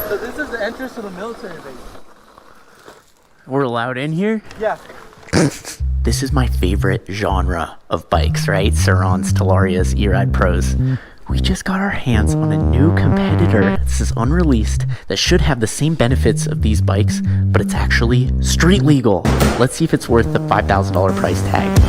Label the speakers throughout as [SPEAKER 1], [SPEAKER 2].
[SPEAKER 1] So this is the entrance to the military base.
[SPEAKER 2] We're allowed in here?
[SPEAKER 1] Yeah.
[SPEAKER 2] This is my favorite genre of bikes, right? Surrons, Talarias, E-Ride Pros. We just got our hands on a new competitor. This is unreleased that should have the same benefits of these bikes, but it's actually street legal. Let's see if it's worth the $5,000 price tag.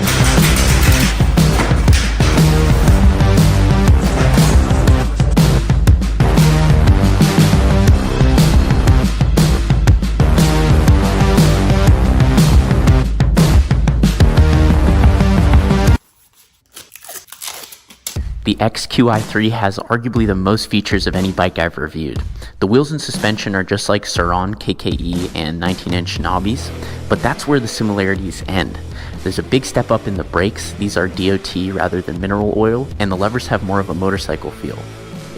[SPEAKER 2] The XQi3 has arguably the most features of any bike I've reviewed. The wheels and suspension are just like Surron, KKE, and 19-inch knobbies, but that's where the similarities end. There's a big step up in the brakes. These are DOT rather than mineral oil, and the levers have more of a motorcycle feel.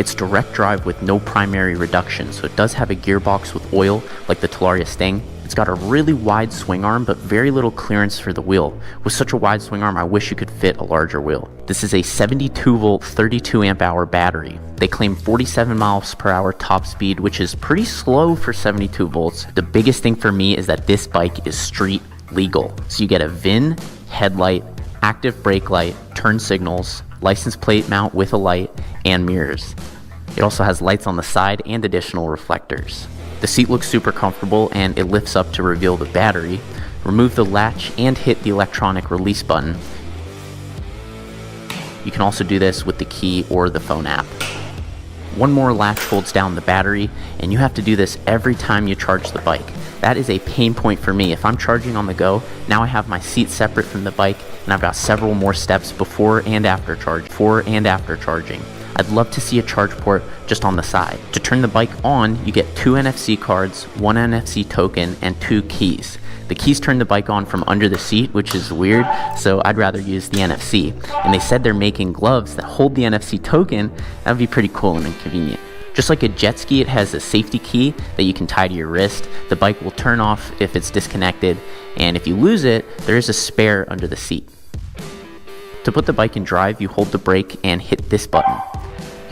[SPEAKER 2] It's direct drive with no primary reduction, so it does have a gearbox with oil like the Talaria Sting. It's got a really wide swing arm, but very little clearance for the wheel. With such a wide swing arm, I wish you could fit a larger wheel. This is a 72 volt, 32 amp hour battery. They claim 47 miles per hour top speed, which is pretty slow for 72 volts. The biggest thing for me is that this bike is street legal. So you get a VIN, headlight, active brake light, turn signals, license plate mount with a light, and mirrors. It also has lights on the side and additional reflectors. The seat looks super comfortable and it lifts up to reveal the battery. Remove the latch and hit the electronic release button. You can also do this with the key or the phone app. One more latch holds down the battery, and you have to do this every time you charge the bike. That is a pain point for me. If I'm charging on the go, now I have my seat separate from the bike, and I've got several more steps before and after charging. I'd love to see a charge port just on the side. To turn the bike on, you get 2 NFC cards, 1 NFC token, and 2 keys. The keys turn the bike on from under the seat, which is weird, so I'd rather use the NFC. And they said they're making gloves that hold the NFC token. That would be pretty cool and inconvenient. Just like a jet ski, it has a safety key that you can tie to your wrist. The bike will turn off if it's disconnected, and if you lose it, there is a spare under the seat. To put the bike in drive, you hold the brake and hit this button.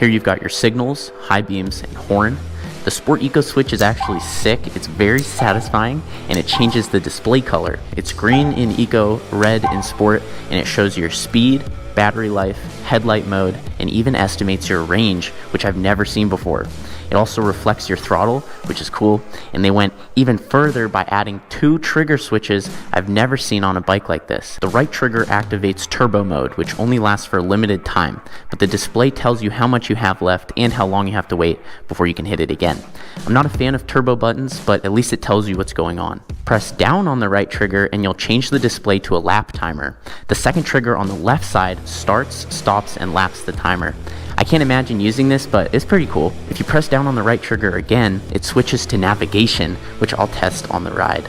[SPEAKER 2] Here you've got your signals, high beams, and horn. The Sport Eco switch is actually sick. It's very satisfying, and it changes the display color. It's green in Eco, red in Sport, and it shows your speed, battery life, headlight mode, and even estimates your range, which I've never seen before. It also reflects your throttle, which is cool, and they went even further by adding 2 trigger switches I've never seen on a bike like this. The right trigger activates turbo mode, which only lasts for a limited time, but the display tells you how much you have left and how long you have to wait before you can hit it again. I'm not a fan of turbo buttons, but at least it tells you what's going on. Press down on the right trigger and you'll change the display to a lap timer. The second trigger on the left side starts, stops, and laps the timer. I can't imagine using this, but it's pretty cool. If you press down on the right trigger again, it switches to navigation, which I'll test on the ride.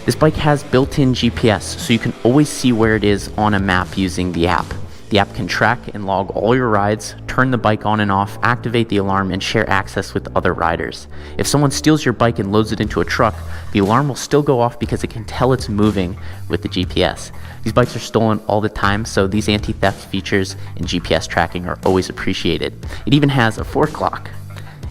[SPEAKER 2] This bike has built-in GPS, so you can always see where it is on a map using the app. The app can track and log all your rides, turn the bike on and off, activate the alarm, and share access with other riders. If someone steals your bike and loads it into a truck, the alarm will still go off because it can tell it's moving with the GPS. These bikes are stolen all the time, so these anti-theft features and GPS tracking are always appreciated. It even has a fork lock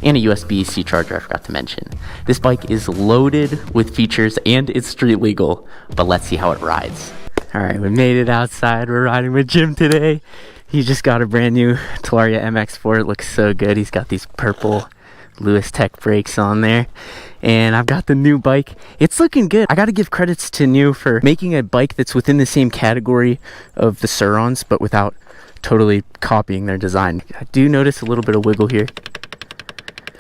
[SPEAKER 2] and a USB-C charger I forgot to mention. This bike is loaded with features and it's street legal, but let's see how it rides. All right, we made it outside. We're riding with Jim today. He just got a brand new Talaria MX4. It looks so good. He's got these purple Lewis Tech brakes on there. And I've got the new bike. It's looking good. I got to give credits to New for making a bike that's within the same category of the Surrons, but without totally copying their design. I do notice a little bit of wiggle here.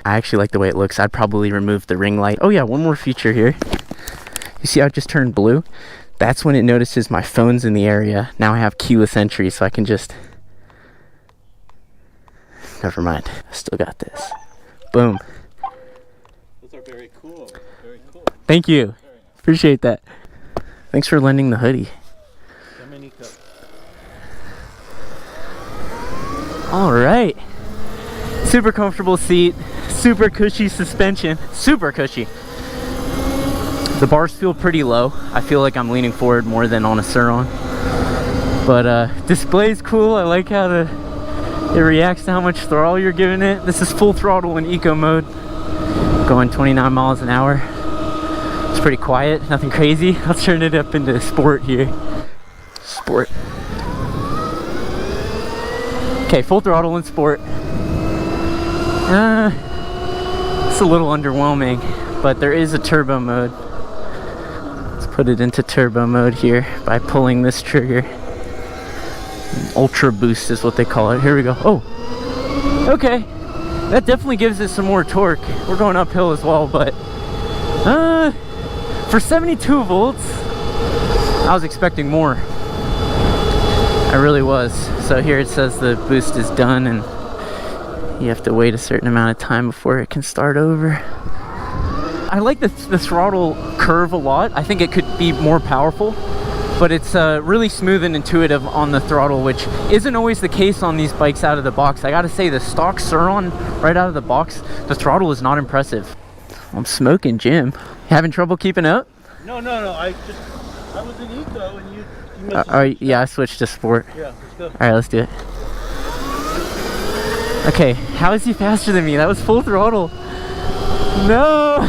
[SPEAKER 2] I actually like the way it looks. I'd probably remove the ring light. Oh yeah, one more feature here. You see how it just turned blue? That's when it notices my phone's in the area. Now I have keyless entry, so I can just... Never mind. I still got this. Boom.
[SPEAKER 1] Those are very cool. Very cool.
[SPEAKER 2] Thank you. Appreciate that. Thanks for lending the hoodie. All right. Super comfortable seat. Super cushy suspension. Super cushy. The bars feel pretty low. I feel like I'm leaning forward more than on a Surron. But display's cool. I like how it reacts to how much throttle you're giving it. This is full throttle in eco mode. going 29 miles an hour. It's pretty quiet, nothing crazy. Let's turn it up into sport here. Sport. Okay, full throttle in sport. It's a little underwhelming, but there is a turbo mode. Let's put it into turbo mode here by pulling this trigger. Ultra boost is what they call it. Here we go. Oh, okay. That definitely gives it some more torque. We're going uphill as well, but for 72 volts, I was expecting more. I really was. So here it says the boost is done and you have to wait a certain amount of time before it can start over. I like the throttle curve a lot. I think it could be more powerful, but it's really smooth and intuitive on the throttle, which isn't always the case on these bikes out of the box. I gotta say, the stock Surron right out of the box, the throttle is not impressive. I'm smoking, Jim. Having trouble keeping up?
[SPEAKER 1] No. I was in eco and you must
[SPEAKER 2] yeah, I switched to sport.
[SPEAKER 1] Yeah, let's go.
[SPEAKER 2] All right, let's do it. Okay, how is he faster than me? That was full throttle. No!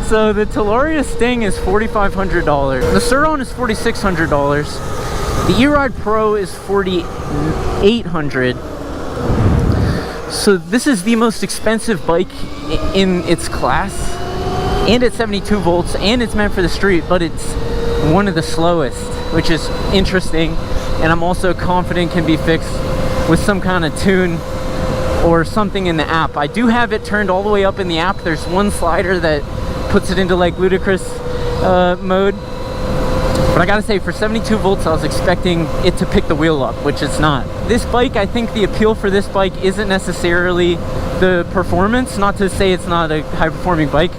[SPEAKER 2] So the Talaria Sting is $4,500. The Surron is $4,600. The E-Ride Pro is $4,800. So this is the most expensive bike in its class. And it's 72 volts, and it's meant for the street, but it's one of the slowest, which is interesting. And I'm also confident can be fixed with some kind of tune or something in the app. I do have it turned all the way up in the app. There's one slider that puts it into like ludicrous mode. But I gotta say, for 72 volts, I was expecting it to pick the wheel up, which it's not. This bike, I think the appeal for this bike isn't necessarily the performance. Not to say it's not a high-performing bike.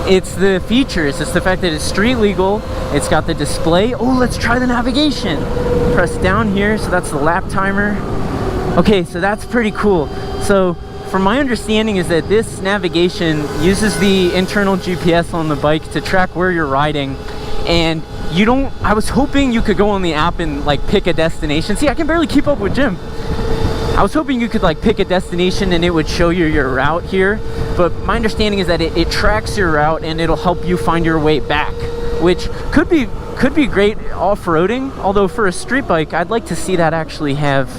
[SPEAKER 2] It's the features. It's the fact that it's street legal. It's got the display. Oh, let's try the navigation. Press down here, so that's the lap timer. Okay, so that's pretty cool. So from my understanding is that this navigation uses the internal GPS on the bike to track where you're riding, and you don't, I was hoping you could go on the app and like pick a destination. See, I can barely keep up with Jim. I was hoping you could like pick a destination and it would show you your route here, but my understanding is that it tracks your route and it'll help you find your way back, which could be great off-roading. Although for a street bike, I'd like to see that actually have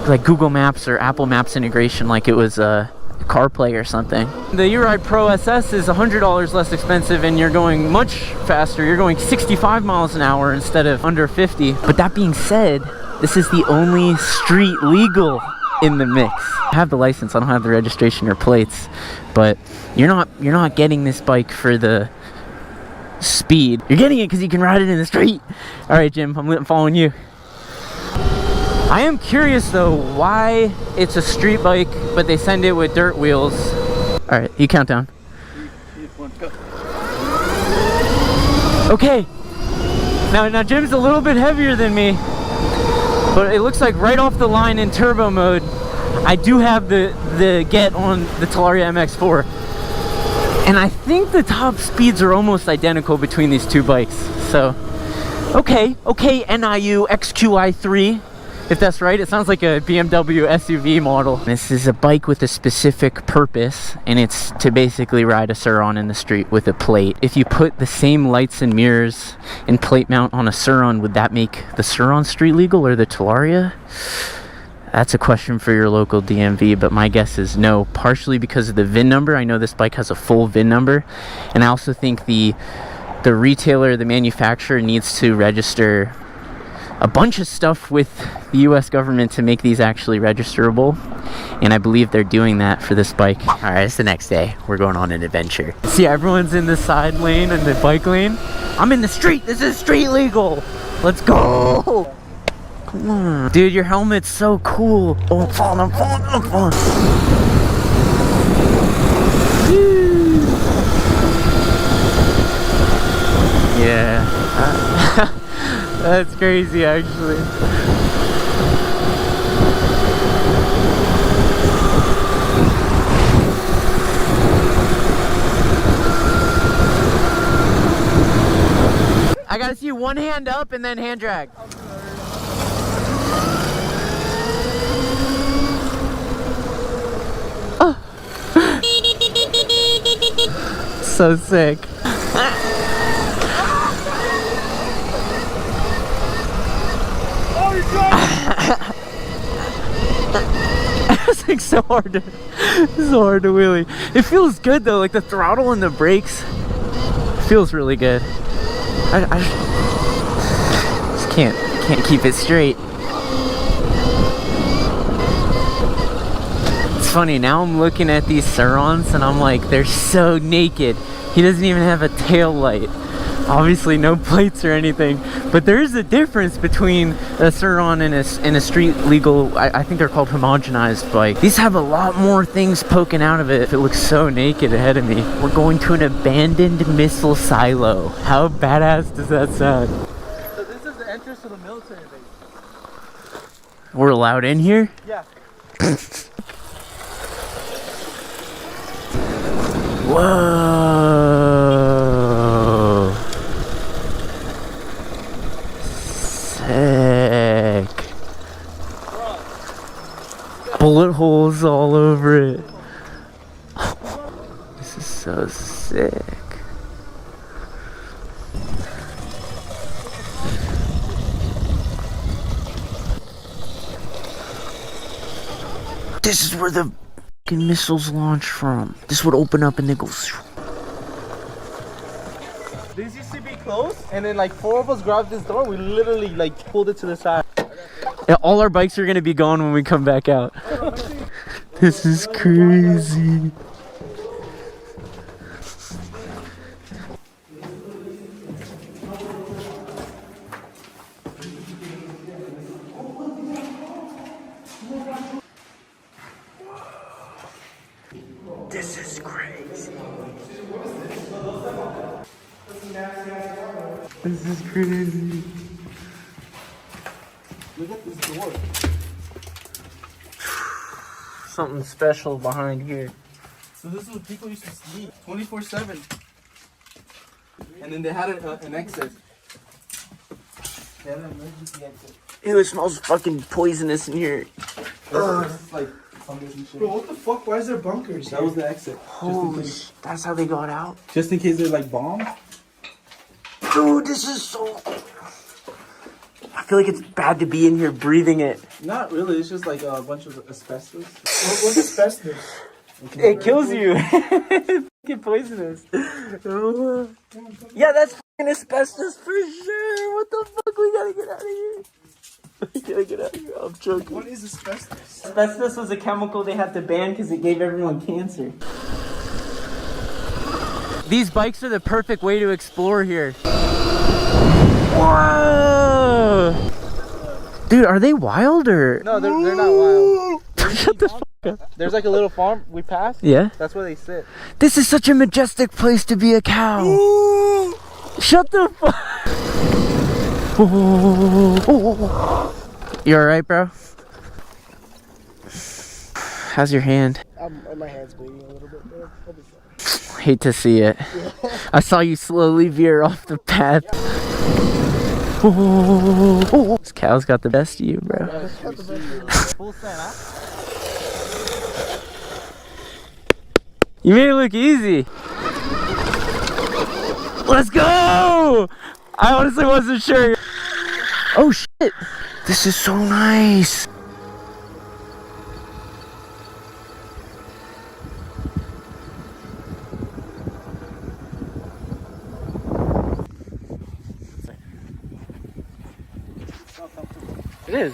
[SPEAKER 2] like Google Maps or Apple Maps integration, like it was CarPlay or something. The E-Ride Pro SS is $100 less expensive and you're going much faster. You're going 65 miles an hour instead of under 50. But that being said, this is the only street legal in the mix. I have the license, I don't have the registration or plates, but you're not getting this bike for the speed. You're getting it because you can ride it in the street. All right, Jim, I'm following you. I am curious though why it's a street bike, but they send it with dirt wheels. All right, you count down.
[SPEAKER 1] 3, 2, 1, go.
[SPEAKER 2] Okay. Now Jim's a little bit heavier than me, but it looks like right off the line in turbo mode, I do have the get on the Talaria MX4. And I think the top speeds are almost identical between these two bikes. So, okay, NIU XQi3. If that's right, it sounds like a BMW SUV model. This is a bike with a specific purpose, and it's to basically ride a Surron in the street with a plate. If you put the same lights and mirrors and plate mount on a Surron, would that make the Surron street legal or the Talaria? That's a question for your local DMV, but my guess is no, partially because of the VIN number. I know this bike has a full VIN number, and I also think the retailer, the manufacturer, needs to register a bunch of stuff with the US government to make these actually registerable, and I believe they're doing that for this bike. All right, it's the next day. We're going on an adventure. See, everyone's in the side lane and the bike lane. I'm in the street. This is street legal. Let's go. Come on. Dude, your helmet's so cool. Oh, I'm falling. Yeah. That's crazy, actually. I gotta see one hand up and then hand drag. so sick. It's like so hard to wheelie. It feels good though, like the throttle and the brakes feels really good. I just can't keep it straight. It's funny, now I'm looking at these Surrons and I'm like, they're so naked. He doesn't even have a tail light. Obviously no plates or anything, but there is a difference between a Surron and a street legal, I think they're called homogenized bike. These have a lot more things poking out of it. It looks so naked ahead of me. We're going to an abandoned missile silo. How badass does that sound?
[SPEAKER 3] So this is the entrance to the military base.
[SPEAKER 2] We're allowed in here?
[SPEAKER 3] Yeah.
[SPEAKER 2] Whoa. Sick. Bullet holes all over it. This is so sick. This is where the fucking missiles launch from. This would open up and they go.
[SPEAKER 3] This used to be closed, and then like 4 of us grabbed this door. We literally like pulled it to the side.
[SPEAKER 2] Yeah, all our bikes are gonna be gone when we come back out. This is crazy. This is crazy. This is crazy.
[SPEAKER 3] Look at this door.
[SPEAKER 2] Something special behind here.
[SPEAKER 3] So this is where people used to sleep 24/7. And then they had an exit. They had an emergency exit.
[SPEAKER 2] Ew, it smells fucking poisonous in here.
[SPEAKER 3] It's like fungus and shit. Bro, what the fuck? Why is there bunkers? That was the exit.
[SPEAKER 2] Holy sh! That's how they got out.
[SPEAKER 3] Just in case they're like bombed.
[SPEAKER 2] Dude, this is so. I feel like it's bad to be in here breathing it.
[SPEAKER 3] Not really. It's just like a bunch of asbestos. What's asbestos?
[SPEAKER 2] It kills you. It's fucking poisonous. Yeah, that's fucking asbestos for sure. What the fuck? We gotta get out of here. We gotta get out of here. I'm joking.
[SPEAKER 3] What is asbestos?
[SPEAKER 2] Asbestos was a chemical they had to ban because it gave everyone cancer. These bikes are the perfect way to explore here. Whoa! Dude, are they wild or?
[SPEAKER 3] No, they're not wild.
[SPEAKER 2] Shut the fuck up.
[SPEAKER 3] There's like a little farm we passed.
[SPEAKER 2] Yeah?
[SPEAKER 3] That's where they sit.
[SPEAKER 2] This is such a majestic place to be a cow. Shut the fuck. You alright, bro? How's your hand?
[SPEAKER 3] My hand's bleeding a little bit, bro. I'll be fine.
[SPEAKER 2] Hate to see it. I saw you slowly veer off the path. This cow's got the best of you, bro.
[SPEAKER 3] Full send, huh?
[SPEAKER 2] You made it look easy. Let's go! I honestly wasn't sure. Oh shit! This is so nice. It is.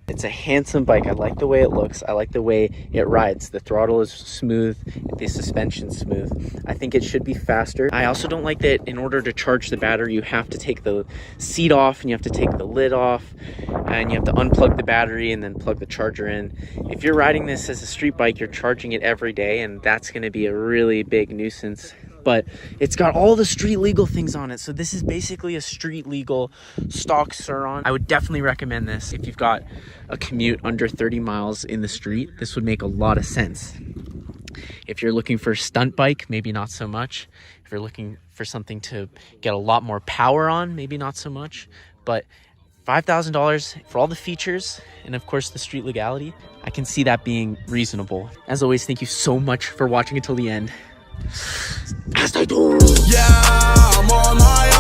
[SPEAKER 2] It's a handsome bike. I like the way it looks. I like the way it rides. The throttle is smooth. The suspension's smooth. I think it should be faster. I also don't like that in order to charge the battery, you have to take the seat off and you have to take the lid off and you have to unplug the battery and then plug the charger in. If you're riding this as a street bike, you're charging it every day and that's going to be a really big nuisance. But it's got all the street legal things on it. So this is basically a street legal stock Surron. I would definitely recommend this if you've got a commute under 30 miles in the street. This would make a lot of sense. If you're looking for a stunt bike, maybe not so much. If you're looking for something to get a lot more power on, maybe not so much. But $5,000 for all the features and of course the street legality, I can see that being reasonable. As always, thank you so much for watching until the end. As I do.
[SPEAKER 4] Yeah, I'm on my